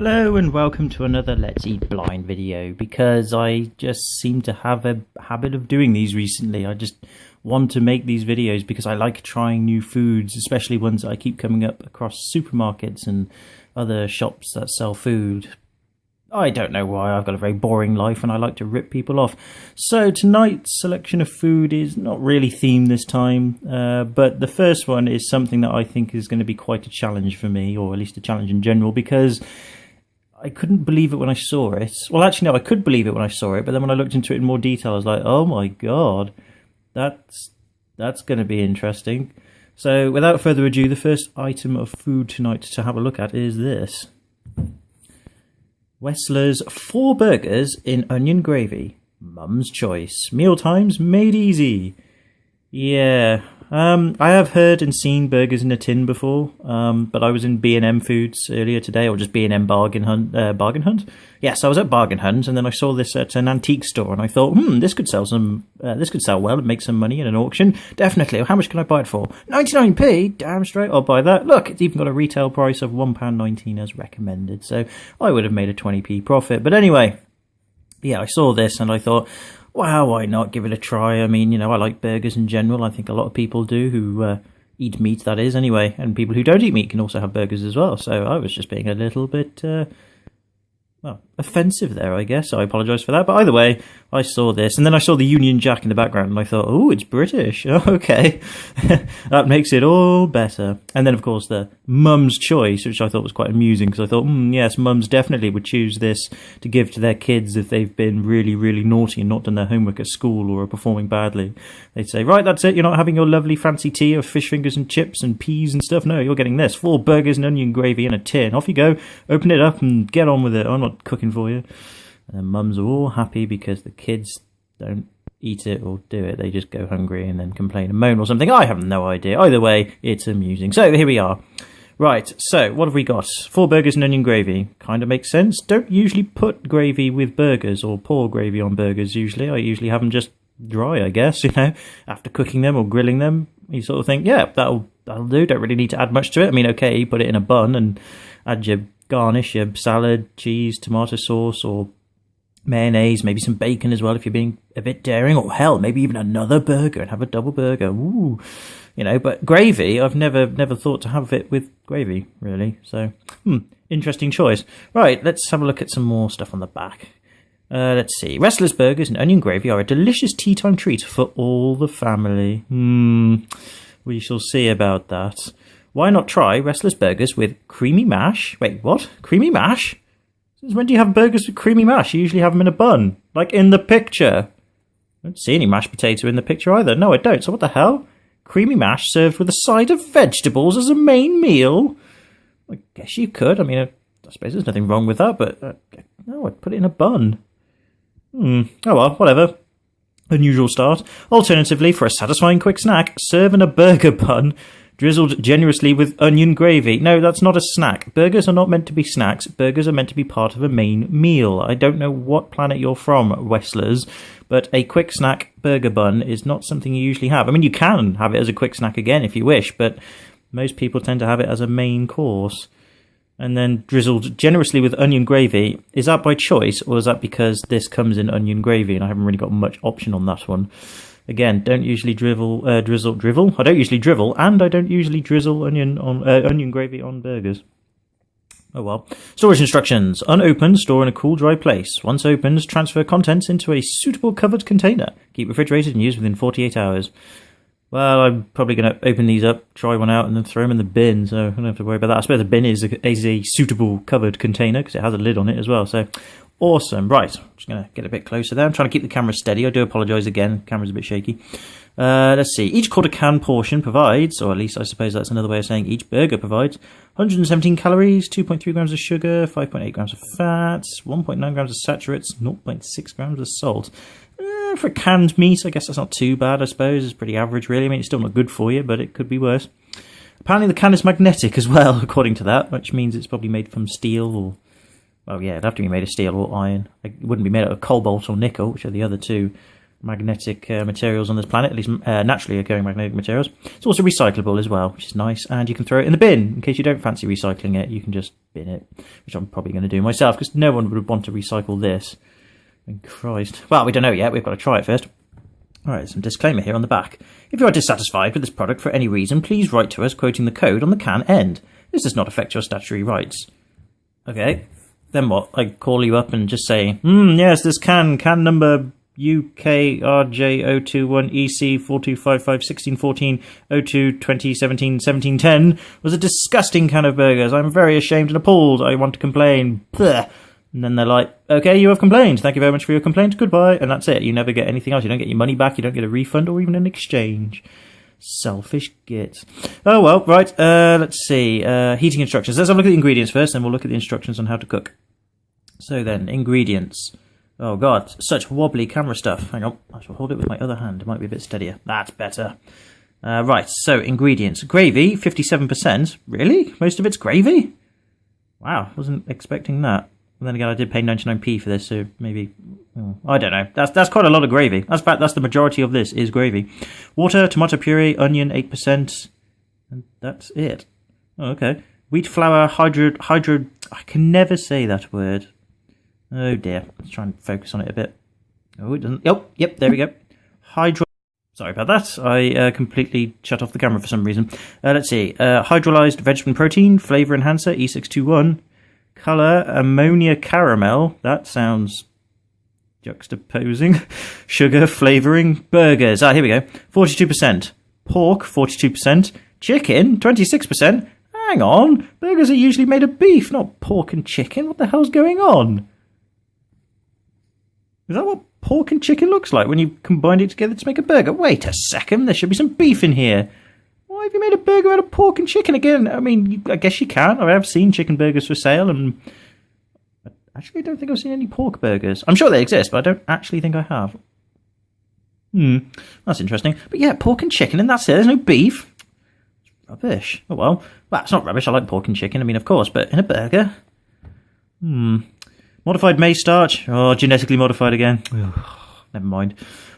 Hello and welcome to another Let's Eat Blind video, because I just seem to have a habit of doing these recently. I just want to make these videos because I like trying new foods, especially ones that I keep coming up across supermarkets and other shops that sell food. I don't know why, I've got a very boring life and I like to rip people off. So tonight's selection of food is not really themed this time, but the first one is something that I think is going to be quite a challenge for me, or at least a challenge in general, because I couldn't believe it when I saw it. Well, actually, no, I could believe it when I saw it, but then when I looked into it in more detail, I was like, oh my god, that's going to be interesting. So, without further ado, the first item of food tonight to have a look at is this. Wessler's 4 burgers in onion gravy. Mum's choice. Meal times made easy. Yeah. I have heard and seen burgers in a tin before, but I was in B&M Foods earlier today, or just B&M Bargain Hunt. Yes, I was at Bargain Hunt, and then I saw this at an antique store, and I thought, this could sell this could sell well and make some money in an auction. Definitely. How much can I buy it for? 99p? Damn straight, I'll buy that. Look, it's even got a retail price of £1.19 as recommended, so I would have made a 20p profit. But anyway, yeah, I saw this and I thought, wow, why not give it a try? I mean, you know, I like burgers in general. I think a lot of people do who eat meat, that is, anyway. And people who don't eat meat can also have burgers as well. So I was just being a little bit, well, offensive there, I guess. I apologise for that. But either way, I saw this. And then I saw the Union Jack in the background. And I thought, oh, it's British. Oh, okay. That makes it all better. And then, of course, the Mum's Choice, which I thought was quite amusing. Because I thought, yes, mums definitely would choose this to give to their kids if they've been really, really naughty and not done their homework at school or are performing badly. They'd say, right, that's it. You're not having your lovely fancy tea of fish fingers and chips and peas and stuff. No, you're getting this. 4 burgers and onion gravy in a tin. Off you go. Open it up and get on with it. I'm not cooking for you. And then mums are all happy because the kids don't eat it or do it. They just go hungry and then complain and moan or something. I have no idea. Either way, it's amusing. So here we are. Right, so what have we got? 4 burgers and onion gravy. Kind of makes sense. Don't usually put gravy with burgers or pour gravy on burgers usually. I usually have them just dry, I guess, you know, after cooking them or grilling them. You sort of think, yeah, that'll do. Don't really need to add much to it. I mean, okay, you put it in a bun and add your garnish, your salad, cheese, tomato sauce, or mayonnaise, maybe some bacon as well if you're being a bit daring, or hell, maybe even another burger and have a double burger. Ooh, you know, but gravy, I've never thought to have it with gravy, really. So, interesting choice. Right, let's have a look at some more stuff on the back. Let's see. Wessler's burgers and onion gravy are a delicious tea time treat for all the family. We shall see about that. Why not try Wessler's burgers with creamy mash? Wait, what? Creamy mash? Since when do you have burgers with creamy mash? You usually have them in a bun, like in the picture. I don't see any mashed potato in the picture either. No, I don't. So what the hell? Creamy mash served with a side of vegetables as a main meal? I guess you could. I mean, I suppose there's nothing wrong with that, but no, I'd put it in a bun. Oh well, whatever. Unusual start. Alternatively, for a satisfying quick snack, serve in a burger bun drizzled generously with onion gravy. No, that's not a snack. Burgers are not meant to be snacks. Burgers are meant to be part of a main meal. I don't know what planet you're from, Wesslers, but a quick snack burger bun is not something you usually have. I mean, you can have it as a quick snack again if you wish, but most people tend to have it as a main course. And then drizzled generously with onion gravy. Is that by choice, or is that because this comes in onion gravy and I haven't really got much option on that one? Again, don't usually drivel. I don't usually drivel, and I don't usually drizzle onion gravy on burgers. Oh well. Storage instructions. Unopened, store in a cool, dry place. Once opened, transfer contents into a suitable covered container. Keep refrigerated and used within 48 hours. Well, I'm probably going to open these up, try one out, and then throw them in the bin, so I don't have to worry about that. I suppose the bin is a suitable covered container, because it has a lid on it as well, so awesome. Right, I'm just going to get a bit closer there. I'm trying to keep the camera steady. I do apologise again, the camera's a bit shaky. Let's see. Each quarter can portion provides, or at least I suppose that's another way of saying each burger provides, 117 calories, 2.3 grams of sugar, 5.8 grams of fat, 1.9 grams of saturates, 0.6 grams of salt. For canned meat, I guess that's not too bad, I suppose. It's pretty average, really. I mean, it's still not good for you, but it could be worse. Apparently the can is magnetic as well, according to that, which means it's probably made from steel or... Well, yeah, it'd have to be made of steel or iron. It wouldn't be made out of cobalt or nickel, which are the other two. magnetic materials on this planet, at least naturally occurring magnetic materials. It's also recyclable as well, which is nice, and you can throw it in the bin. In case you don't fancy recycling it, you can just bin it, which I'm probably going to do myself, because no one would want to recycle this. And Christ. Well, we don't know yet, we've got to try it first. Alright, some disclaimer here on the back. If you are dissatisfied with this product for any reason, please write to us quoting the code on the can end. This does not affect your statutory rights. Okay, then what? I call you up and just say, yes, this can number UKRJ021EC425516140220171710 was a disgusting can of burgers. I'm very ashamed and appalled. I want to complain. Blech. And then they're like, okay, you have complained. Thank you very much for your complaint. Goodbye. And that's it. You never get anything else. You don't get your money back. You don't get a refund or even an exchange. Selfish git. Oh, well, right. Let's see. Heating instructions. Let's have a look at the ingredients first, then we'll look at the instructions on how to cook. So then, ingredients. Oh, God. Such wobbly camera stuff. Hang on. I shall hold it with my other hand. It might be a bit steadier. That's better. Right. So, ingredients. Gravy, 57%. Really? Most of it's gravy? Wow. Wasn't expecting that. And then again, I did pay 99p for this, so maybe, I don't know. That's quite a lot of gravy. That's the majority of this is gravy. Water, tomato puree, onion, 8%, and that's it. Oh, okay. Wheat flour, hydro. I can never say that word. Oh dear. Let's try and focus on it a bit. Oh, it doesn't. Oh, yep, there we go. Sorry about that. I completely shut off the camera for some reason. Let's see. Hydrolyzed vegetable protein, flavor enhancer, E621. Colour, ammonia caramel. That sounds juxtaposing. Sugar, flavouring, burgers. Here we go. 42%. Pork, 42%. Chicken, 26%. Hang on. Burgers are usually made of beef, not pork and chicken. What the hell's going on? Is that what pork and chicken looks like when you combine it together to make a burger? Wait a second. There should be some beef in here. Why have you made a burger out of pork and chicken again? I mean, I guess you can. I have seen chicken burgers for sale, and actually I don't think I've seen any pork burgers. I'm sure they exist, but I don't actually think I have. That's interesting. But yeah, pork and chicken, and that's it. There's no beef. It's rubbish. Oh well. Well, it's not rubbish. I like pork and chicken, I mean, of course, but in a burger? Modified maize starch. Oh, genetically modified again. Never mind.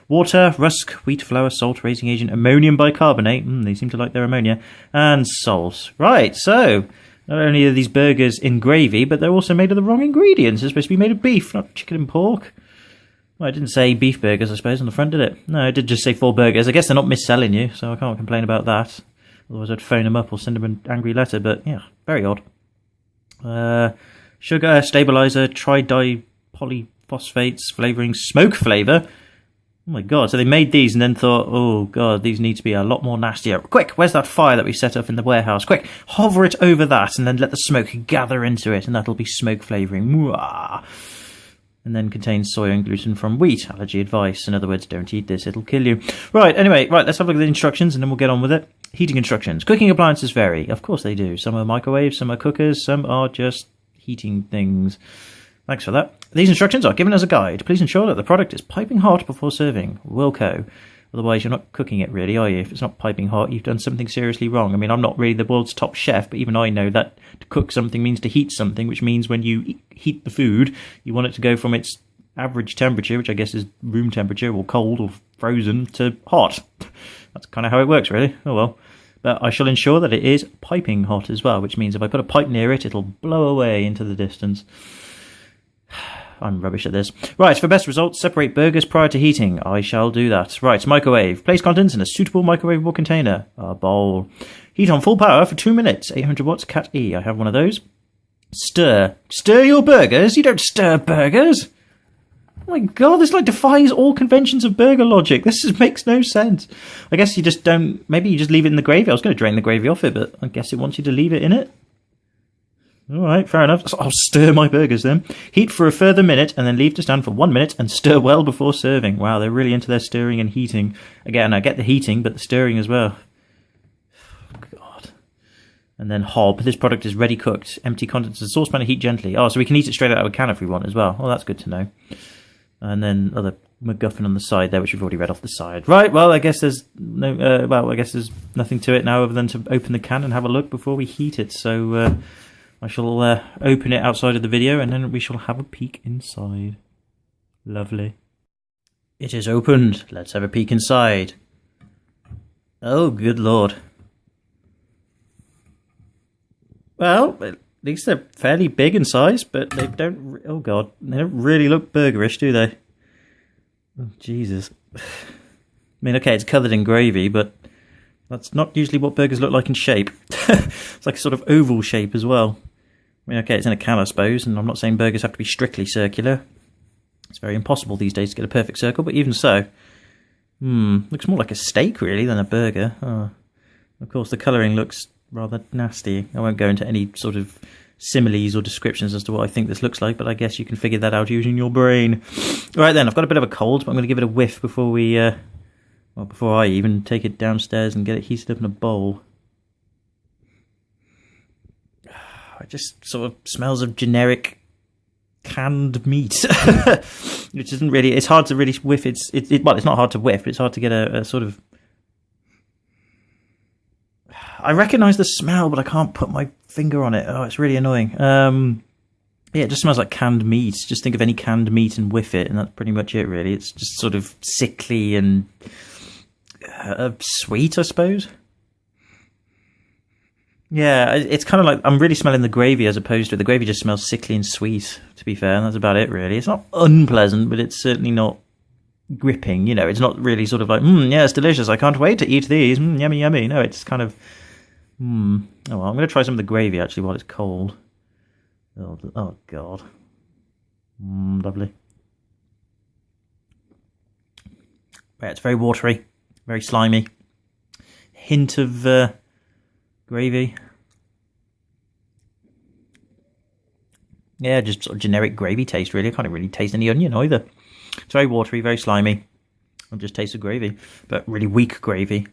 Water, rusk, wheat flour, salt, raising agent, ammonium bicarbonate. They seem to like their ammonia. And salt. Right, so not only are these burgers in gravy, but they're also made of the wrong ingredients. They're supposed to be made of beef, not chicken and pork. Well, it didn't say beef burgers, I suppose, on the front, did it? No, it did just say 4 burgers. I guess they're not mis-selling you, so I can't complain about that. Otherwise I'd phone them up or send them an angry letter, but yeah, very odd. Sugar, stabilizer, tridipolyphosphates, flavouring, smoke flavour. Oh my god, so they made these and then thought, oh god, these need to be a lot more nastier. Quick, where's that fire that we set up in the warehouse? Quick, hover it over that and then let the smoke gather into it, and that'll be smoke flavouring. Mwah. And then contains soy and gluten from wheat. Allergy advice. In other words, don't eat this, it'll kill you. Right, anyway, let's have a look at the instructions and then we'll get on with it. Heating instructions. Cooking appliances vary. Of course they do. Some are microwaves, some are cookers, some are just heating things. Thanks for that. These instructions are given as a guide. Please ensure that the product is piping hot before serving. Wilco. Otherwise, you're not cooking it really, are you? If it's not piping hot, you've done something seriously wrong. I mean, I'm not really the world's top chef, but even I know that to cook something means to heat something, which means when you heat the food, you want it to go from its average temperature, which I guess is room temperature or cold or frozen, to hot. That's kind of how it works, really. Oh well. But I shall ensure that it is piping hot as well, which means if I put a pipe near it, it'll blow away into the distance. I'm rubbish at this. Right, for best results, separate burgers prior to heating. I shall do that. Right, microwave. Place contents in a suitable microwavable container. A bowl. Heat on full power for 2 minutes. 800 watts, Cat E. I have one of those. Stir. Stir your burgers? You don't stir burgers! Oh my god, this defies all conventions of burger logic. This makes no sense. I guess you just don't... Maybe you just leave it in the gravy. I was going to drain the gravy off it, but I guess it wants you to leave it in it. Alright, fair enough. So I'll stir my burgers then. Heat for a further minute and then leave to stand for 1 minute and stir well before serving. Wow, they're really into their stirring and heating. Again, I get the heating, but the stirring as well. God. And then hob. This product is ready cooked. Empty contents of the saucepan and heat gently. Oh, so we can eat it straight out of a can if we want as well. Oh, that's good to know. And then other MacGuffin on the side there, which we've already read off the side. Right, well, I guess there's no... I guess there's nothing to it now other than to open the can and have a look before we heat it. So... I shall open it outside of the video and then we shall have a peek inside. Lovely. It is opened. Let's have a peek inside. Oh, good lord. Well, at least they're fairly big in size, but they don't... Oh, God. They don't really look burgerish, do they? Oh, Jesus. I mean, okay, it's covered in gravy, but that's not usually what burgers look like in shape. It's like a sort of oval shape as well. I mean, okay, it's in a can, I suppose, and I'm not saying burgers have to be strictly circular. It's very impossible these days to get a perfect circle, but even so... looks more like a steak, really, than a burger. Oh. Of course, the colouring looks rather nasty. I won't go into any sort of similes or descriptions as to what I think this looks like, but I guess you can figure that out using your brain. Right then, I've got a bit of a cold, but I'm going to give it a whiff before we... well, before I even take it downstairs and get it heated up in a bowl. It just sort of smells of generic canned meat. Which isn't really... It's hard to really whiff. Well, it's not hard to whiff, but it's hard to get a sort of... I recognise the smell, but I can't put my finger on it. Oh, it's really annoying. Yeah, it just smells like canned meat. Just think of any canned meat and whiff it, and that's pretty much it, really. It's just sort of sickly and sweet, I suppose. Yeah, it's kind of like I'm really smelling the gravy as opposed to... The gravy just smells sickly and sweet, to be fair, and that's about it, really. It's not unpleasant, but it's certainly not gripping, you know. It's not really sort of like, yeah, it's delicious. I can't wait to eat these. Yummy, yummy. No, it's kind of... Oh, well, I'm going to try some of the gravy, actually, while it's cold. Oh God. Lovely. Yeah, it's very watery, very slimy. Hint of gravy. Yeah, just sort of generic gravy taste, really. I can't really taste any onion either. It's very watery, very slimy. I just taste the gravy, but really weak gravy.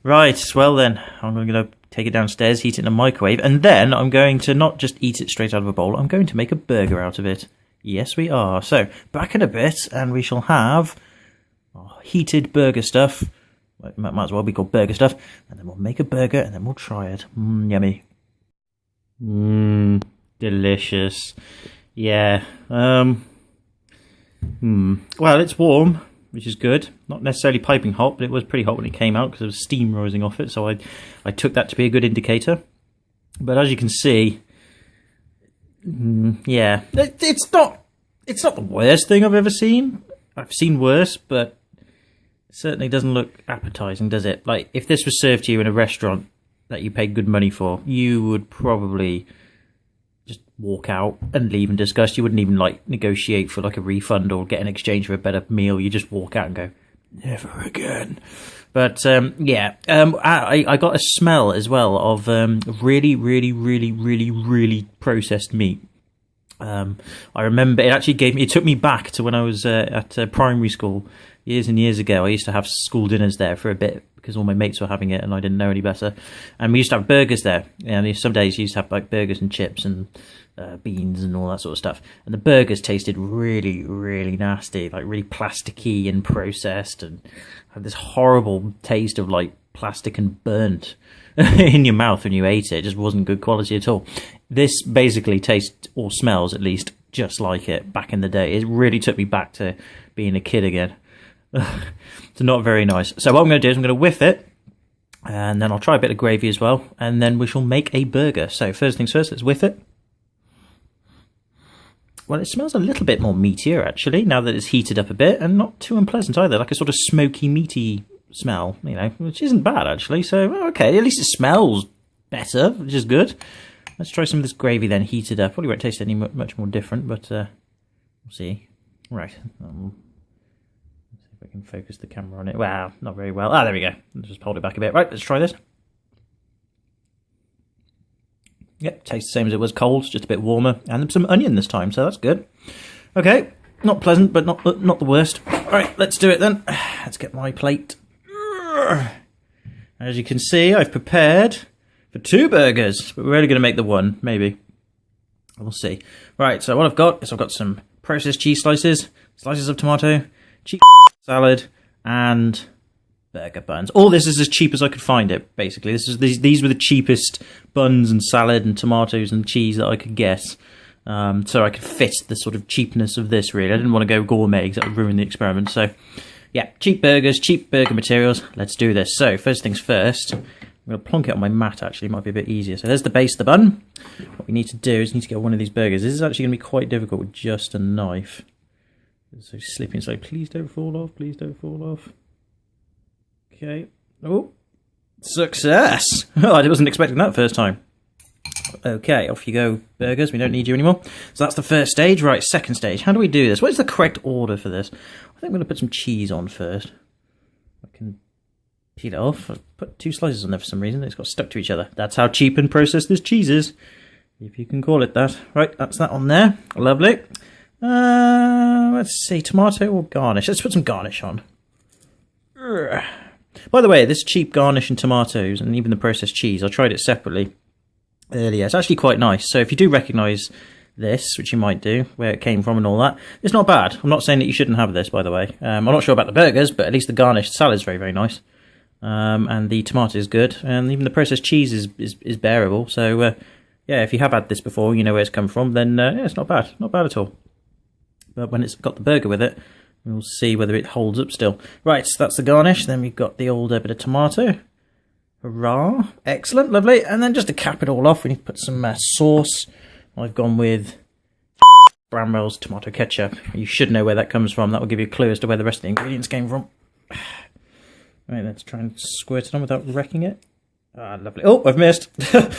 Right, well then, I'm going to take it downstairs, heat it in a microwave, and then I'm going to not just eat it straight out of a bowl, I'm going to make a burger out of it. Yes, we are. So, back in a bit, and we shall have heated burger stuff. It might as well be called burger stuff. And then we'll make a burger, and then we'll try it. Yummy. Delicious. Yeah. Well, it's warm, which is good. Not necessarily piping hot, but it was pretty hot when it came out because there was steam rising off it, so I took that to be a good indicator. But as you can see, yeah, it's not the worst thing I've ever seen. I've seen worse, but it certainly doesn't look appetizing, does it? Like, if this was served to you in a restaurant that you paid good money for, you would probably just walk out and leave in disgust. You wouldn't even like negotiate for like a refund or get an exchange for a better meal. You just walk out and go, never again. But yeah, I got a smell as well of really processed meat. I remember it took me back to when I was at primary school years and years ago. I used to have school dinners there for a bit because all my mates were having it and I didn't know any better. And we used to have burgers there. And some days you used to have like burgers and chips and beans and all that sort of stuff. And the burgers tasted really nasty, like really plasticky and processed, and had this horrible taste of like plastic and burnt in your mouth when you ate it. It just wasn't good quality at all. This basically tastes, or smells at least, just like it back in the day. It really took me back to being a kid again. It's not very nice. So what I'm going to do is I'm going to whiff it, and then I'll try a bit of gravy as well, and then we shall make a burger. So first things first, let's whiff it. Well, it smells a little bit more meatier, actually, now that it's heated up a bit, and not too unpleasant either, like a sort of smoky, meaty smell, you know, which isn't bad, actually. So, okay, at least it smells better, which is good. Let's try some of this gravy then, heated up. Probably won't taste any much more different, but we'll see. Right. Let's see if I can focus the camera on it. Wow, not very well. Ah, there we go. Let's just hold it back a bit. Right, let's try this. Yep, tastes the same as it was cold, just a bit warmer, and some onion this time, so that's good. Okay, not pleasant, but not the worst. All right, let's do it then. Let's get my plate. As you can see, I've prepared for 2 burgers, but we're only going to make the one, maybe. We'll see. Right, so what I've got is some processed cheese slices of tomato, cheese salad, and burger buns. All this is as cheap as I could find it, basically. These were the cheapest buns and salad and tomatoes and cheese that I could get. so I could fit the sort of cheapness of this, really. I didn't want to go gourmet because that would ruin the experiment. So, yeah, cheap burgers, cheap burger materials. Let's do this. So, first things first, I'm going to plonk it on my mat, actually. It might be a bit easier. So, there's the base of the bun. What we need to do is get one of these burgers. This is actually going to be quite difficult with just a knife. So, slipping, so please don't fall off. Please don't fall off. Okay. Oh, success! Oh, I wasn't expecting that first time. Okay, off you go, burgers. We don't need you anymore. So that's the first stage. Right, second stage. How do we do this? What is the correct order for this? I think I'm going to put some cheese on first. I can peel it off. I've put 2 slices on there for some reason. It's got stuck to each other. That's how cheap and processed this cheese is, if you can call it that. Right, that's that on there. Lovely. Let's see, tomato or garnish? Let's put some garnish on. By the way, this cheap garnish and tomatoes and even the processed cheese, I tried it separately earlier. It's actually quite nice. So if you do recognise this, which you might do, where it came from and all that, it's not bad. I'm not saying that you shouldn't have this, by the way. I'm not sure about the burgers, but at least the garnish salad is very, very nice. And the tomato is good. And even the processed cheese is bearable. So, yeah, if you have had this before, you know where it's come from, then yeah, it's not bad. Not bad at all. But when it's got the burger with it, we'll see whether it holds up still. Right, so that's the garnish. Then we've got the old bit of tomato. Hurrah. Excellent, lovely. And then just to cap it all off, we need to put some sauce. I've gone with Rambler's tomato ketchup. You should know where that comes from. That will give you a clue as to where the rest of the ingredients came from. Right, let's try and squirt it on without wrecking it. Ah, lovely. Oh, I've missed. Oh,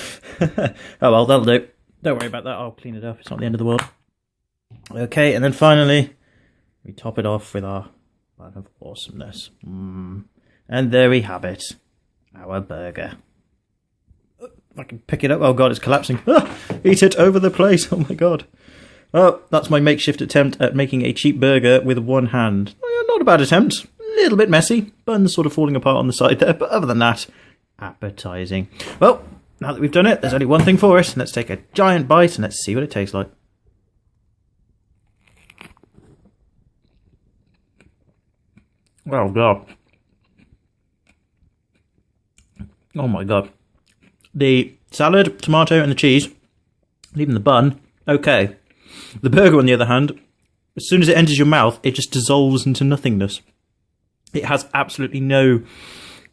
well, that'll do. Don't worry about that. I'll clean it up. It's not the end of the world. Okay, and then finally, we top it off with our bun of awesomeness. And there we have it. Our burger. If I can pick it up. Oh god, it's collapsing. Ah, eat it over the place. Oh my god. Oh, that's my makeshift attempt at making a cheap burger with one hand. Not a bad attempt. A little bit messy. Bun's sort of falling apart on the side there. But other than that, appetizing. Well, now that we've done it, there's only one thing for us. Let's take a giant bite and let's see what it tastes like. Oh god. Oh my god. The salad, tomato and the cheese, and even the bun, okay. The burger on the other hand, as soon as it enters your mouth, it just dissolves into nothingness. It has absolutely no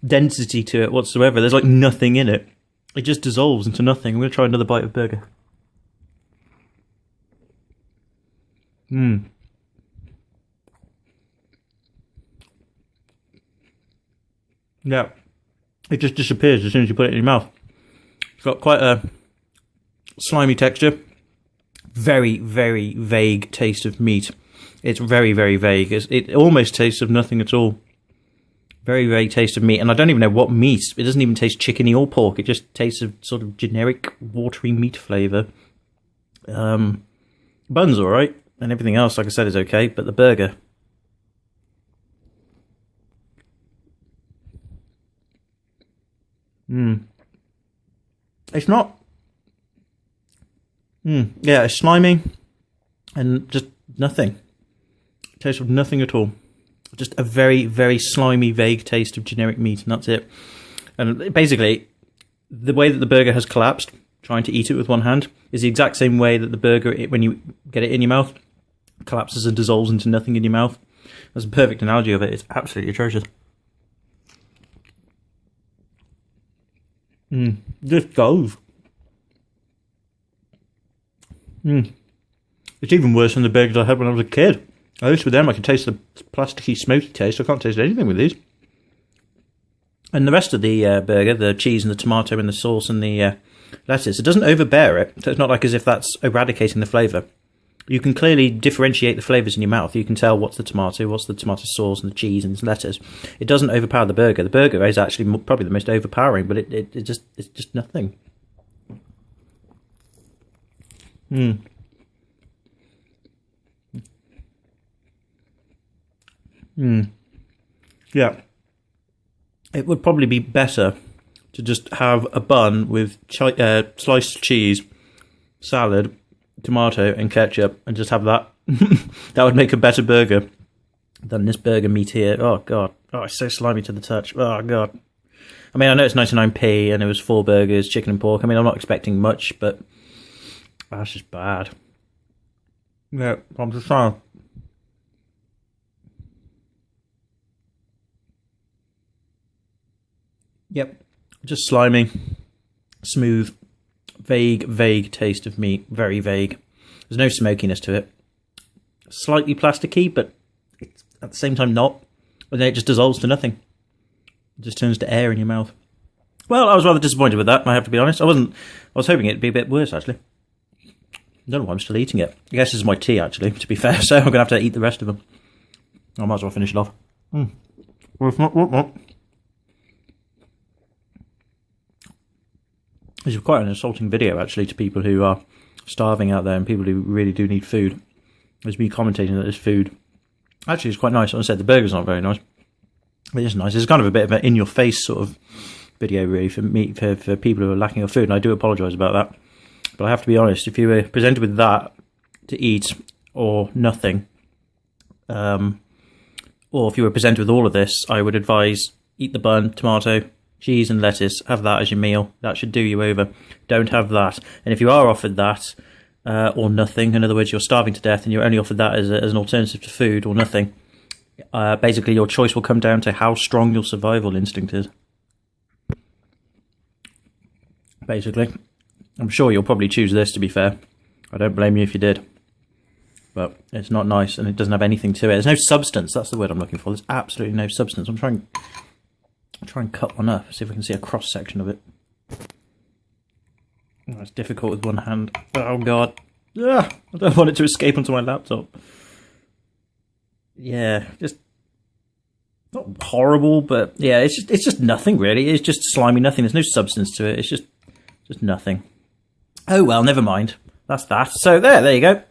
density to it whatsoever. There's like nothing in it. It just dissolves into nothing. I'm going to try another bite of burger. Yeah. It just disappears as soon as you put it in your mouth. It's got quite a slimy texture. Very, very vague taste of meat. It's very, very vague. It almost tastes of nothing at all. Very vague taste of meat. And I don't even know what meat. It doesn't even taste chickeny or pork. It just tastes of sort of generic watery meat flavour. Bun's alright. And everything else, like I said, is okay. But the burger... It's not... Yeah, it's slimy and just nothing. It tastes of nothing at all. Just a very, very slimy, vague taste of generic meat, and that's it. And basically, the way that the burger has collapsed, trying to eat it with one hand, is the exact same way that the burger, when you get it in your mouth, collapses and dissolves into nothing in your mouth. That's a perfect analogy of it. It's absolutely atrocious. Just goes. It's even worse than the burgers I had when I was a kid. At least with them I could taste the plasticky, smoky taste. I can't taste anything with these. And the rest of the burger, the cheese and the tomato and the sauce and the lettuce, it doesn't overbear it. So it's not like as if that's eradicating the flavour. You can clearly differentiate the flavours in your mouth. You can tell what's the tomato sauce and the cheese and the lettuce. It doesn't overpower the burger. The burger is actually probably the most overpowering, but it's just nothing. Yeah. It would probably be better to just have a bun with sliced cheese, salad, tomato and ketchup and just have that. That would make a better burger than this burger meat here. Oh god. Oh, it's so slimy to the touch. Oh god. I mean, I know it's 99p and it was 4 burgers, chicken and pork. I mean, I'm not expecting much, but that's just bad. Yeah, I'm just trying. Yep, just slimy, smooth, vague taste of meat. Very vague. There's no smokiness to it. Slightly plasticky, but it's at the same time not. And then it just dissolves to nothing. It just turns to air in your mouth. Well, I was rather disappointed with that, I have to be honest. I was hoping it'd be a bit worse, actually. I don't know why I'm still eating it. I guess this is my tea, actually, to be fair, so I'm going to have to eat the rest of them. I might as well finish it off. This is quite an insulting video, actually, to people who are starving out there and people who really do need food. There's me commentating that this food actually is quite nice. As I said, the burger's not very nice. But it is nice. It's kind of a bit of an in-your-face sort of video, really, for me, for people who are lacking of food, and I do apologise about that. But I have to be honest, if you were presented with that to eat, or nothing, or if you were presented with all of this, I would advise eat the bun, tomato, cheese and lettuce, have that as your meal. That should do you over. Don't have that. And if you are offered that, or nothing, in other words, you're starving to death and you're only offered that as an alternative to food or nothing, basically your choice will come down to how strong your survival instinct is. Basically. I'm sure you'll probably choose this, to be fair. I don't blame you if you did. But it's not nice, and it doesn't have anything to it. There's no substance. That's the word I'm looking for. There's absolutely no substance. I'll try and cut one up, see if I can see a cross-section of it. Oh, it's difficult with one hand. Oh, God. Ugh, I don't want it to escape onto my laptop. Yeah, just... not horrible, but yeah, it's just nothing, really. It's just slimy nothing. There's no substance to it. It's just nothing. Oh, well, never mind. That's that. So there you go.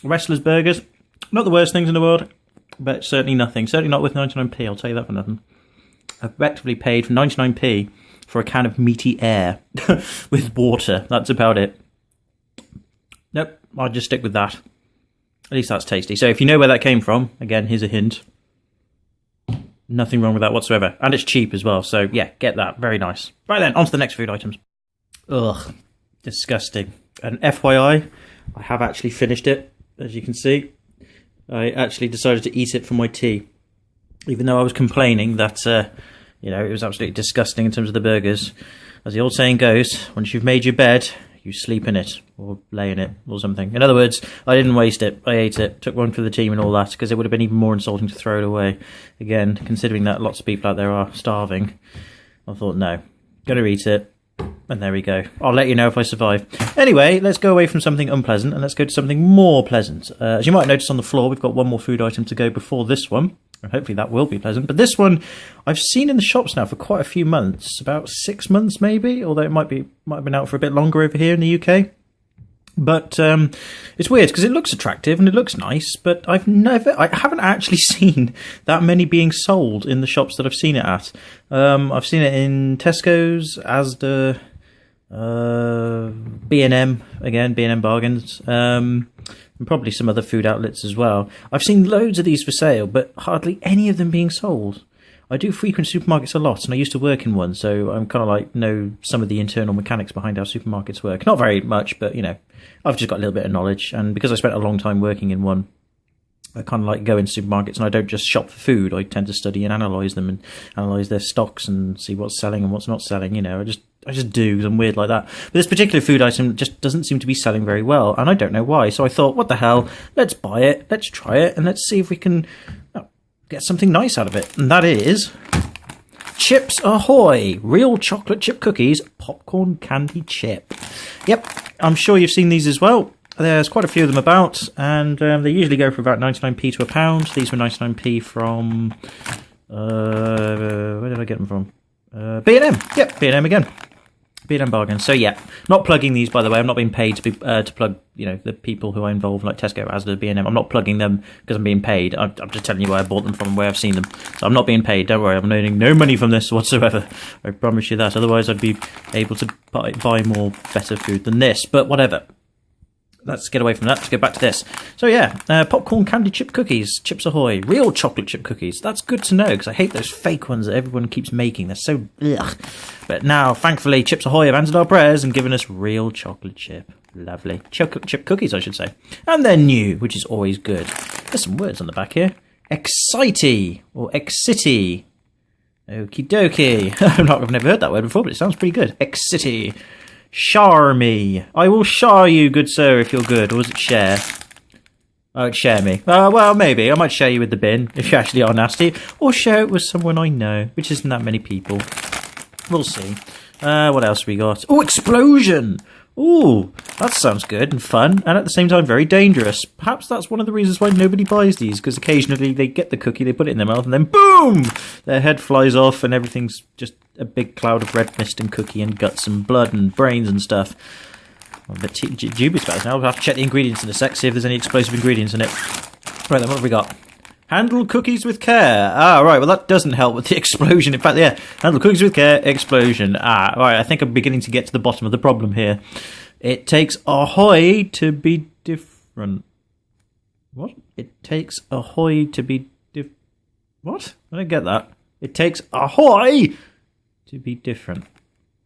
Wrestlers Burgers. Not the worst things in the world, but certainly nothing. Certainly not with 99p, I'll tell you that for nothing. I've effectively paid for 99p for a can of meaty air with water. That's about it. Nope, I'll just stick with that. At least that's tasty. So if you know where that came from, again, here's a hint. Nothing wrong with that whatsoever. And it's cheap as well, so yeah, get that. Very nice. Right then, on to the next food items. Ugh, disgusting. And FYI, I have actually finished it, as you can see. I actually decided to eat it for my tea. Even though I was complaining that, you know, it was absolutely disgusting in terms of the burgers. As the old saying goes, once you've made your bed, you sleep in it, or lay in it, or something. In other words, I didn't waste it. I ate it, took one for the team and all that, because it would have been even more insulting to throw it away. Again, considering that lots of people out there are starving, I thought, no, gonna eat it. And there we go. I'll let you know if I survive. Anyway, let's go away from something unpleasant and let's go to something more pleasant. As you might notice on the floor, we've got one more food item to go before this one. And hopefully that will be pleasant. But this one, I've seen in the shops now for quite a few months. About 6 months maybe, although it might have been out for a bit longer over here in the UK. But it's weird because it looks attractive and it looks nice, but I haven't actually seen that many being sold in the shops that I've seen it at. I've seen it in Tesco's, Asda, B&M, again, B&M bargains, and probably some other food outlets as well. I've seen loads of these for sale, but hardly any of them being sold. I do frequent supermarkets a lot, and I used to work in one, so I'm kind of like know some of the internal mechanics behind how supermarkets work. Not very much, but, you know, I've just got a little bit of knowledge, and because I spent a long time working in one, I kind of like go into supermarkets, and I don't just shop for food. I tend to study and analyse them, and analyse their stocks, and see what's selling and what's not selling, you know. I just do, because I'm weird like that. But this particular food item just doesn't seem to be selling very well, and I don't know why. So I thought, what the hell, let's buy it, let's try it, and let's see if we can get something nice out of it. And that is Chips Ahoy! Real chocolate chip cookies, popcorn candy chip. Yep, I'm sure you've seen these as well. There's quite a few of them about, and they usually go for about 99p to £1. These were 99p from... where did I get them from? B&M. Yep, B&M again. B&M bargain. So yeah, not plugging these, by the way. I'm not being paid to plug, you know, the people who are involved, like Tesco, Asda, B&M. I'm not plugging them because I'm being paid. I'm just telling you where I bought them from and where I've seen them. So I'm not being paid. Don't worry. I'm earning no money from this whatsoever. I promise you that. Otherwise, I'd be able to buy more better food than this. But whatever. let's get away from that. Let's go back to this. So yeah, popcorn candy chip cookies, Chips Ahoy, real chocolate chip cookies. That's good to know because I hate those fake ones that everyone keeps making. They're so ugh. But now, thankfully, Chips Ahoy have answered our prayers and given us real chocolate chip. Lovely. Chocolate chip cookies, I should say. And they're new, which is always good. There's some words on the back here. Excitey or Excity. Okie dokie. I've never heard that word before, but it sounds pretty good. Excity. Shar me. I will shar you, good sir, if you're good. Or was it share? Oh, it's share me. Well, maybe. I might share you with the bin, if you actually are nasty. Or share it with someone I know, which isn't that many people. We'll see. What else we got? Oh, explosion! Ooh, that sounds good and fun, and at the same time very dangerous. Perhaps that's one of the reasons why nobody buys these, because occasionally they get the cookie, they put it in their mouth, and then BOOM! Their head flies off, and everything's just a big cloud of red mist and cookie and guts and blood and brains and stuff. I'm a bit dubious about this now. We'll have to check the ingredients in a sec, see if there's any explosive ingredients in it. Right then, what have we got? Handle cookies with care. Ah, right, well that doesn't help with the explosion. In fact, yeah, handle cookies with care, explosion. Ah, right, I think I'm beginning to get to the bottom of the problem here. It takes ahoy to be different. What? It takes ahoy to be What? I don't get that. It takes ahoy to be different.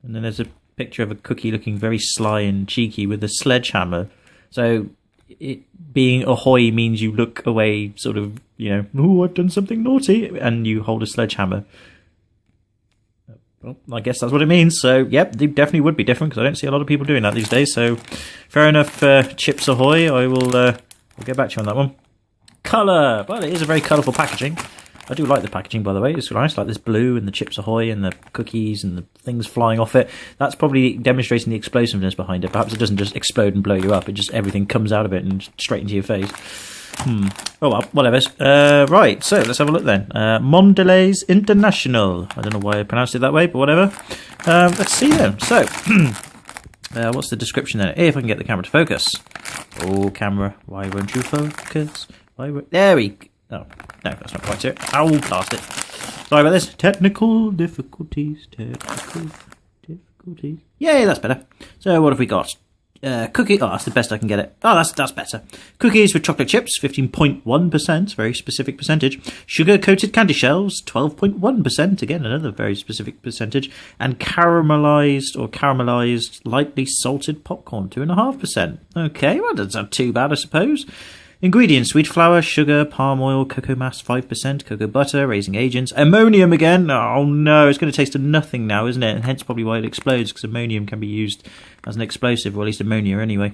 And then there's a picture of a cookie looking very sly and cheeky with a sledgehammer. So it being ahoy means you look away, sort of, you know, oh, I've done something naughty, and you hold a sledgehammer. Well, I guess that's what it means. So, yep, they definitely would be different because I don't see a lot of people doing that these days. So, fair enough, Chips Ahoy. I will I'll get back to you on that one. Colour. Well, it is a very colourful packaging. I do like the packaging, by the way. It's nice, like this blue and the Chips Ahoy and the cookies and the things flying off it. That's probably demonstrating the explosiveness behind it. Perhaps it doesn't just explode and blow you up. It just, everything comes out of it and straight into your face. Oh well, whatever. Right, so let's have a look then. Mondelez International. I don't know why I pronounced it that way, but whatever. Let's see then. So, what's the description then? If I can get the camera to focus. Oh, camera, why won't you focus? There we go. Oh, no, that's not quite it. Ow, blast it. Sorry about this. Technical difficulties. Yay, that's better. So what have we got? Cookie. Oh, that's the best I can get it. Oh, that's better. Cookies with chocolate chips, 15.1%, very specific percentage. Sugar-coated candy shells, 12.1%, again, another very specific percentage. And caramelized, lightly salted popcorn, 2.5%. Okay, well, that's not too bad, I suppose. Ingredients: wheat flour, sugar, palm oil, cocoa mass 5%, cocoa butter, raising agents, ammonium again. Oh no, it's going to taste of nothing now, isn't it? And hence probably why it explodes, because ammonium can be used as an explosive, or at least ammonia anyway.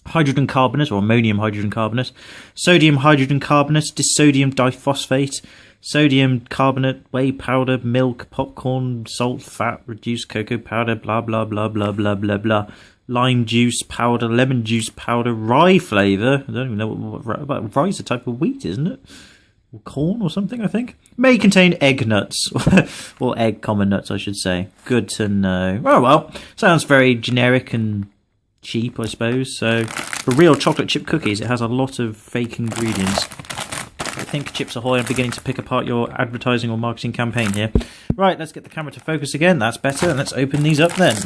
Hydrogen carbonate, or ammonium hydrogen carbonate, sodium hydrogen carbonate, disodium diphosphate, sodium carbonate, whey powder, milk, popcorn, salt, fat, reduced cocoa powder, blah blah blah blah blah blah blah. Lime juice powder, lemon juice powder, rye flavour. I don't even know what rye is a type of wheat, isn't it? Or corn or something, I think. May contain egg nuts. Or egg common nuts, I should say. Good to know. Oh, well. Sounds very generic and cheap, I suppose. So, for real chocolate chip cookies, it has a lot of fake ingredients. I think Chips Ahoy are beginning to pick apart your advertising or marketing campaign here. Right, let's get the camera to focus again. That's better. And let's open these up then.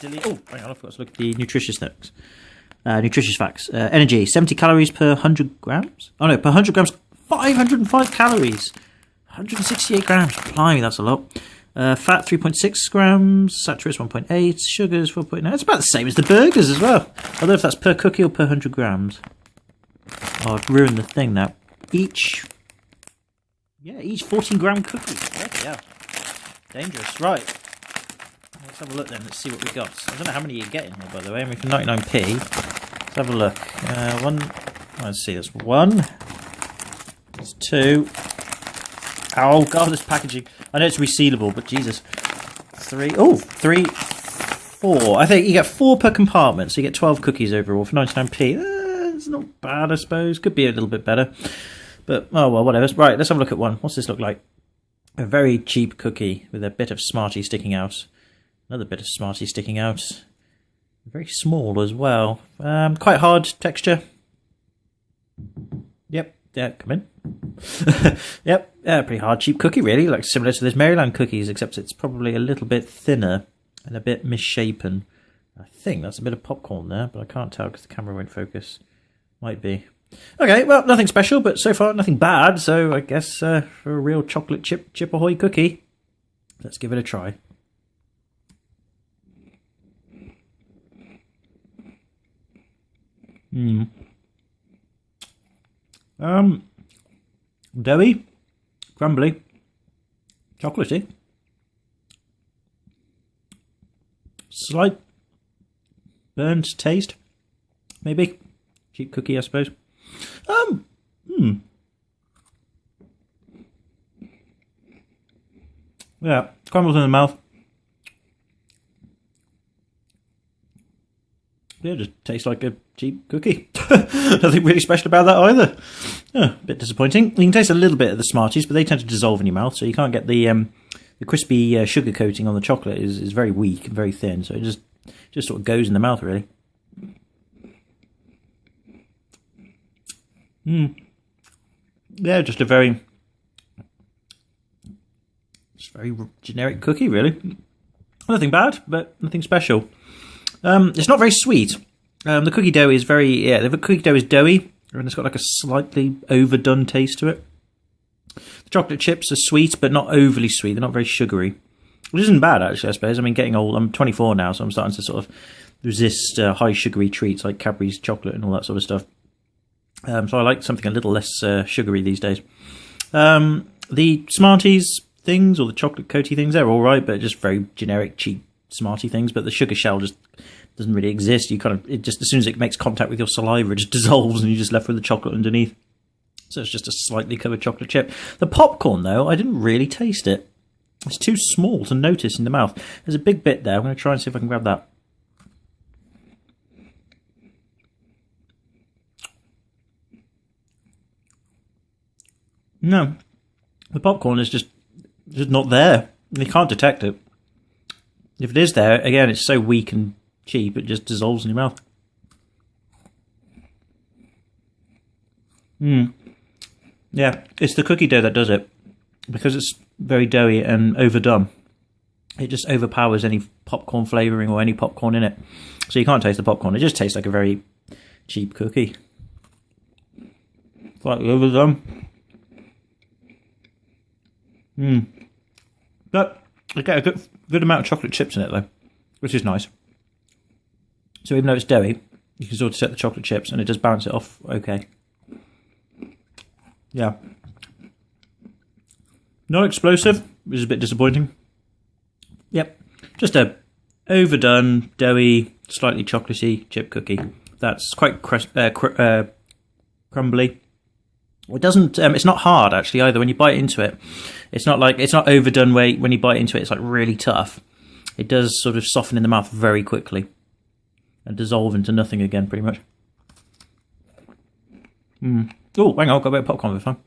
Oh, hang on, I forgot to look at the nutritious facts. Energy, 70 calories per 100 grams? Oh no, per 100 grams, 505 calories. 168 grams, blimey, that's a lot. Fat, 3.6 grams. Saturates, 1.8. Sugars, 4.9. It's about the same as the burgers as well. I don't know if that's per cookie or per 100 grams. Oh, I've ruined the thing now. Each 14-gram cookie. Yeah. Dangerous, right. Let's have a look then, let's see what we got. I don't know how many you get in here, by the way. I mean, for 99p. Let's have a look. Let's see, there's one. There's two. Oh, God, this packaging. I know it's resealable, but Jesus. Three, four. I think you get 4 per compartment, so you get 12 cookies overall for 99p. It's not bad, I suppose. Could be a little bit better. But, oh, well, whatever. Right, let's have a look at one. What's this look like? A very cheap cookie with a bit of Smartie sticking out. Another bit of Smartie sticking out. Very small as well. Quite hard texture. Yep. Yeah, come in. Yep. Pretty hard, cheap cookie, really. Like similar to those Maryland cookies, except it's probably a little bit thinner and a bit misshapen. I think that's a bit of popcorn there, but I can't tell because the camera won't focus. Might be. Okay, well, nothing special, but so far nothing bad, so I guess for a real chocolate chip ahoy cookie, let's give it a try. Doughy, crumbly, chocolatey, slight burnt taste, maybe. Cheap cookie, I suppose. Yeah, crumbles in the mouth. Yeah, just tastes like a cheap cookie. Nothing really special about that either. Oh, a bit disappointing. You can taste a little bit of the Smarties, but they tend to dissolve in your mouth, so you can't get the crispy sugar coating on the chocolate is very weak and very thin, so it just sort of goes in the mouth, really. Yeah, just a very generic cookie, really. Nothing bad, but nothing special. It's not very sweet. The cookie dough is the cookie dough is doughy, and it's got like a slightly overdone taste to it. The chocolate chips are sweet, but not overly sweet. They're not very sugary, which isn't bad, actually, I suppose. I mean, getting old, I'm 24 now, so I'm starting to sort of resist high sugary treats like Cadbury's chocolate and all that sort of stuff. So I like something a little less sugary these days. The Smarties things, or the chocolate coaty things, they're all right, but just very generic, cheap Smartie things. But the sugar shell just doesn't really exist. It just, as soon as it makes contact with your saliva, it just dissolves, and you're just left with the chocolate underneath. So it's just a slightly covered chocolate chip. The popcorn, though, I didn't really taste it. It's too small to notice in the mouth. There's a big bit there. I'm going to try and see if I can grab that. No, the popcorn is just not there. You can't detect it. If it is there, again, it's so weak and cheap, it just dissolves in your mouth. Yeah, it's the cookie dough that does it. Because it's very doughy and overdone, it just overpowers any popcorn flavouring or any popcorn in it. So you can't taste the popcorn. It just tastes like a very cheap cookie. Slightly overdone. But I get a good amount of chocolate chips in it, though, which is nice. So even though it's doughy, you can sort of set the chocolate chips and it does balance it off okay. Yeah. Not explosive, which is a bit disappointing. Yep. Just a overdone, doughy, slightly chocolatey chip cookie. That's quite crumbly. It doesn't. It's not hard actually either. When you bite into it, it's not overdone. When you bite into it, it's like really tough. It does sort of soften in the mouth very quickly and dissolve into nothing again, pretty much. Oh, hang on, I've got a bit of popcorn this time.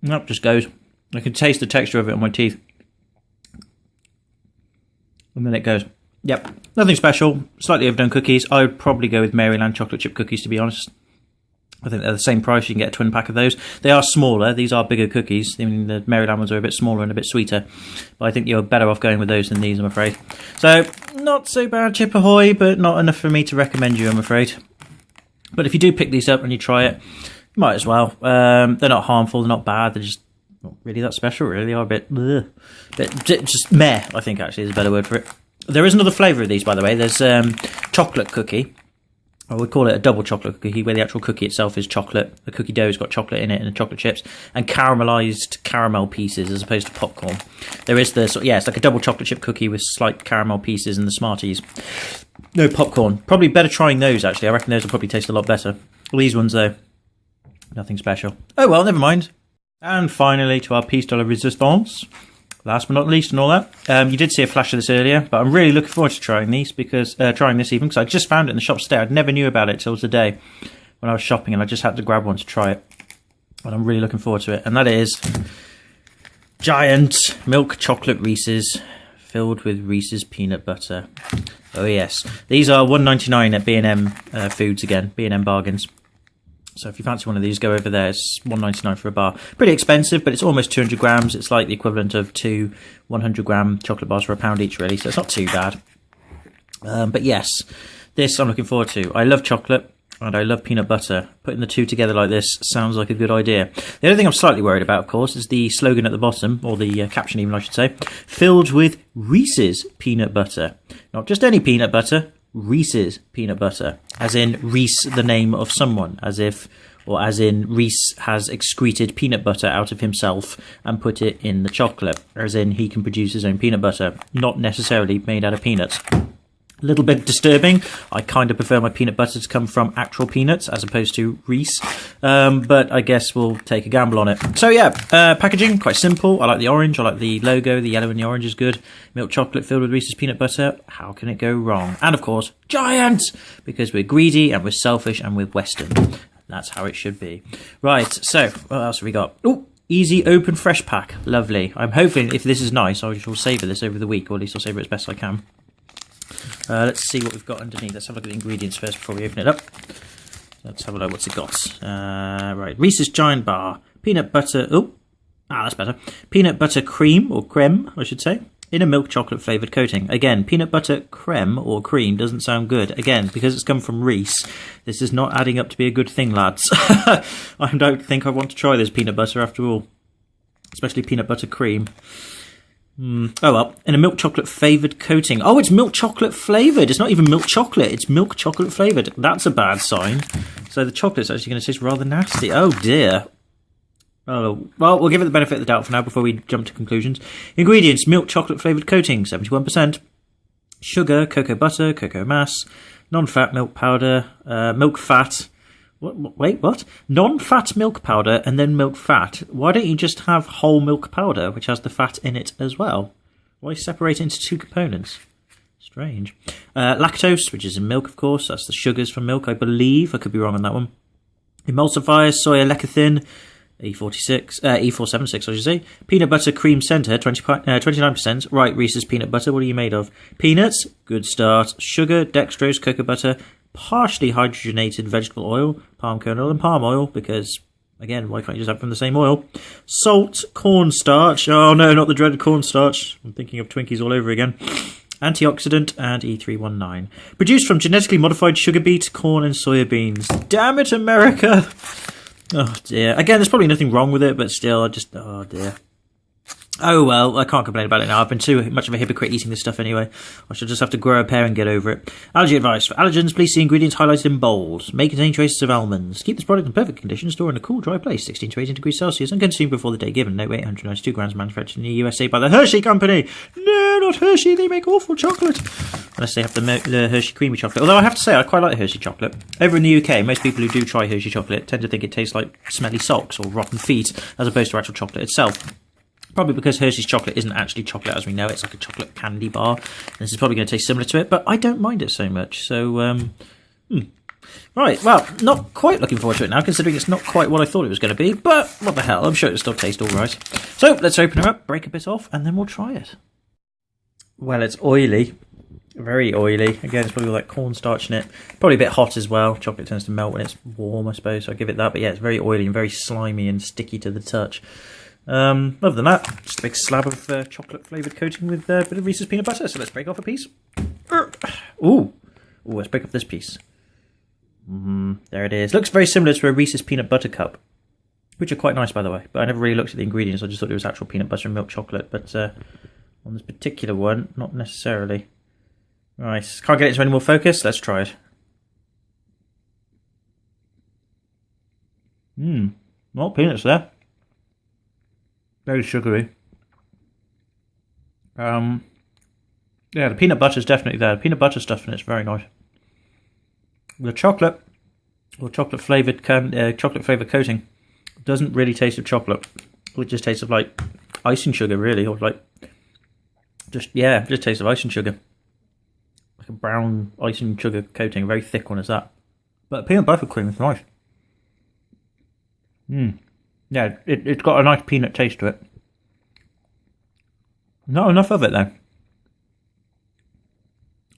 Nope, just goes. I can taste the texture of it on my teeth, and then it goes. Yep, nothing special. Slightly overdone cookies. I would probably go with Maryland chocolate chip cookies, to be honest. I think they're the same price. You can get a twin pack of those. They are smaller. These are bigger cookies. I mean, the Maryland ones are a bit smaller and a bit sweeter. But I think you're better off going with those than these, I'm afraid. So, not so bad, Chip Ahoy, but not enough for me to recommend you, I'm afraid. But if you do pick these up and you try it, you might as well. They're not harmful. They're not bad. They're just not really that special, really. They are a bit just meh, I think, actually, is a better word for it. There is another flavour of these, by the way. There's chocolate cookie. I would call it a double chocolate cookie, where the actual cookie itself is chocolate. The cookie dough's got chocolate in it and the chocolate chips, and caramelised caramel pieces as opposed to popcorn. There is it's like a double chocolate chip cookie with slight caramel pieces and the Smarties. No popcorn. Probably better trying those, actually. I reckon those will probably taste a lot better. Well, these ones, though, nothing special. Oh, well, never mind. And finally, to our piece de la resistance. Last but not least and all that. You did see a flash of this earlier, but I'm really looking forward to trying these because trying this even because I just found it in the shops today. I never knew about it till today when I was shopping, and I just had to grab one to try it. And I'm really looking forward to it. And that is giant milk chocolate Reese's filled with Reese's peanut butter. Oh yes, these are $1.99 at B&M Foods again, B&M bargains. So if you fancy one of these, go over there. It's $1.99 for a bar. Pretty expensive, but it's almost 200 grams. It's like the equivalent of 2 100-gram chocolate bars for £1 each, really. So it's not too bad. But yes, this I'm looking forward to. I love chocolate and I love peanut butter. Putting the two together like this sounds like a good idea. The only thing I'm slightly worried about, of course, is the slogan at the bottom, or the caption even, I should say, filled with Reese's peanut butter. Not just any peanut butter, Reese's peanut butter. As in Reese, the name of someone. As in Reese has excreted peanut butter out of himself and put it in the chocolate. As in he can produce his own peanut butter. Not necessarily made out of peanuts. A little bit disturbing. I kind of prefer my peanut butter to come from actual peanuts as opposed to Reese. But I guess we'll take a gamble on it. So yeah, packaging, quite simple. I like the orange. I like the logo. The yellow and the orange is good. Milk chocolate filled with Reese's peanut butter. How can it go wrong? And of course, giant! Because we're greedy and we're selfish and we're Western. That's how it should be. Right, so what else have we got? Oh, easy open fresh pack. Lovely. I'm hoping if this is nice, I shall savour this over the week, or at least I'll savour it as best I can. Let's see what we've got underneath. Let's have a look at the ingredients first before we open it up. Let's have a look what's it got. Right, Reese's Giant Bar. Peanut butter... Oh, that's better. Peanut butter cream, or creme, I should say, in a milk chocolate flavoured coating. Again, peanut butter creme or cream doesn't sound good. Again, because it's come from Reese, this is not adding up to be a good thing, lads. I don't think I want to try this peanut butter after all. Especially peanut butter cream. Oh well, in a milk chocolate flavoured coating. Oh, it's milk chocolate flavoured. It's not even milk chocolate. It's milk chocolate flavoured. That's a bad sign. So the chocolate's actually going to taste rather nasty. Oh dear. Oh, well, we'll give it the benefit of the doubt for now before we jump to conclusions. Ingredients: milk chocolate flavoured coating, 71%. Sugar, cocoa butter, cocoa mass, non-fat milk powder, milk fat. Wait, what? Non-fat milk powder and then milk fat. Why don't you just have whole milk powder, which has the fat in it as well? Why separate it into two components? Strange. Lactose, which is in milk, of course. That's the sugars from milk, I believe. I could be wrong on that one. Emulsifiers, soya lecithin, E476, I should say. Peanut butter cream centre, 29%. Right, Reese's peanut butter. What are you made of? Peanuts, good start. Sugar, dextrose, cocoa butter, partially hydrogenated vegetable oil, palm kernel and palm oil, because, again, why can't you just have from the same oil? Salt, cornstarch. Oh no, not the dreaded cornstarch. I'm thinking of Twinkies all over again. Antioxidant and E319. Produced from genetically modified sugar beet, corn and soya beans. Damn it, America! Oh dear. Again, there's probably nothing wrong with it, but still, oh dear. Oh well, I can't complain about it now. I've been too much of a hypocrite eating this stuff anyway. I shall just have to grow a pair and get over it. Allergy advice. For allergens, please see ingredients highlighted in bold. May contain traces of almonds. Keep this product in perfect condition. Store in a cool, dry place, 16 to 18 degrees Celsius, and consume before the day given. No weight, 192 grams, manufactured in the USA by the Hershey Company. No, not Hershey. They make awful chocolate. Unless they have the Hershey creamy chocolate. Although I have to say, I quite like Hershey chocolate. Over in the UK, most people who do try Hershey chocolate tend to think it tastes like smelly socks or rotten feet, as opposed to actual chocolate itself. Probably because Hershey's chocolate isn't actually chocolate as we know it. It's like a chocolate candy bar. This is probably going to taste similar to it, but I don't mind it so much. So, Right, well, not quite looking forward to it now, considering it's not quite what I thought it was going to be. But what the hell, I'm sure it'll still taste all right. So, let's open her up, break a bit off, and then we'll try it. Well, it's oily. Very oily. Again, it's probably like cornstarch in it. Probably a bit hot as well. Chocolate tends to melt when it's warm, I suppose. So I'll give it that. But yeah, it's very oily and very slimy and sticky to the touch. Other than that, just a big slab of chocolate flavoured coating with a bit of Reese's peanut butter. So let's break off a piece. Ooh, let's break off this piece. There it is. Looks very similar to a Reese's peanut butter cup, which are quite nice, by the way. But I never really looked at the ingredients. I just thought it was actual peanut butter and milk chocolate. But on this particular one, not necessarily. Right, can't get it into any more focus. Let's try it. Well, peanuts there. Very sugary. Yeah, the peanut butter's definitely there. The peanut butter stuff in it's very nice. The chocolate, or chocolate flavoured coating, doesn't really taste of chocolate. It just tastes of like icing sugar, really, or like just tastes of icing sugar, like a brown icing sugar coating, a very thick one as that. But peanut butter cream is nice. Yeah, it's got a nice peanut taste to it. Not enough of it though.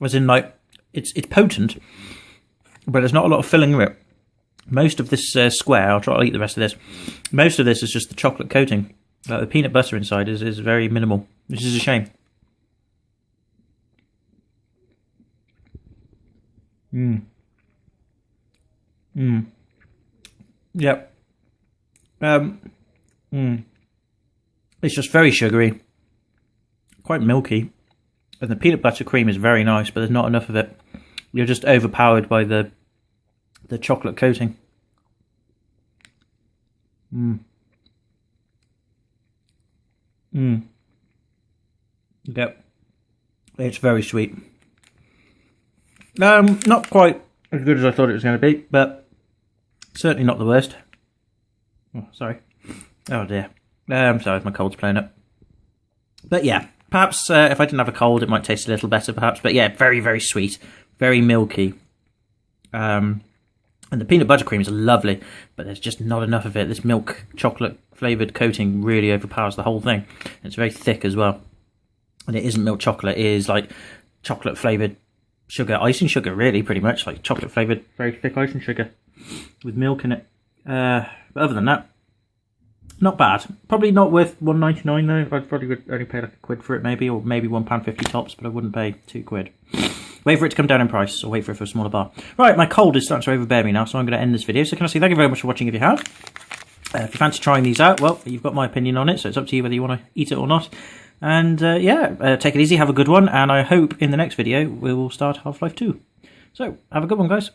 As in, like, it's potent, but there's not a lot of filling in it. Most of this square, I'll try to eat the rest of this. Most of this is just the chocolate coating. The peanut butter inside is very minimal, which is a shame. Yep. It's just very sugary, quite milky, and the peanut butter cream is very nice, but there's not enough of it. You're just overpowered by the chocolate coating. Yep. It's very sweet. Not quite as good as I thought it was going to be, but certainly not the worst. Oh, sorry. Oh dear. I'm sorry, my cold's playing up. But yeah, perhaps if I didn't have a cold, it might taste a little better, perhaps. But yeah, very, very sweet, very milky. And the peanut butter cream is lovely, but there's just not enough of it. This milk chocolate flavoured coating really overpowers the whole thing. It's very thick as well. And it isn't milk chocolate, it is like chocolate flavoured sugar, icing sugar, really, pretty much. Like chocolate flavoured, very thick icing sugar with milk in it. But other than that, not bad. Probably not worth £1.99 though. I'd probably would only pay like £1 for it maybe, or maybe £1.50 tops, but I wouldn't pay £2. Wait for it to come down in price, or wait for it for a smaller bar. Right, my cold is starting to overbear me now, so I'm going to end this video. So can I say thank you very much for watching if you have. If you fancy trying these out, well, you've got my opinion on it, so it's up to you whether you want to eat it or not. And yeah, take it easy, have a good one, and I hope in the next video we will start Half-Life 2. So, have a good one, guys.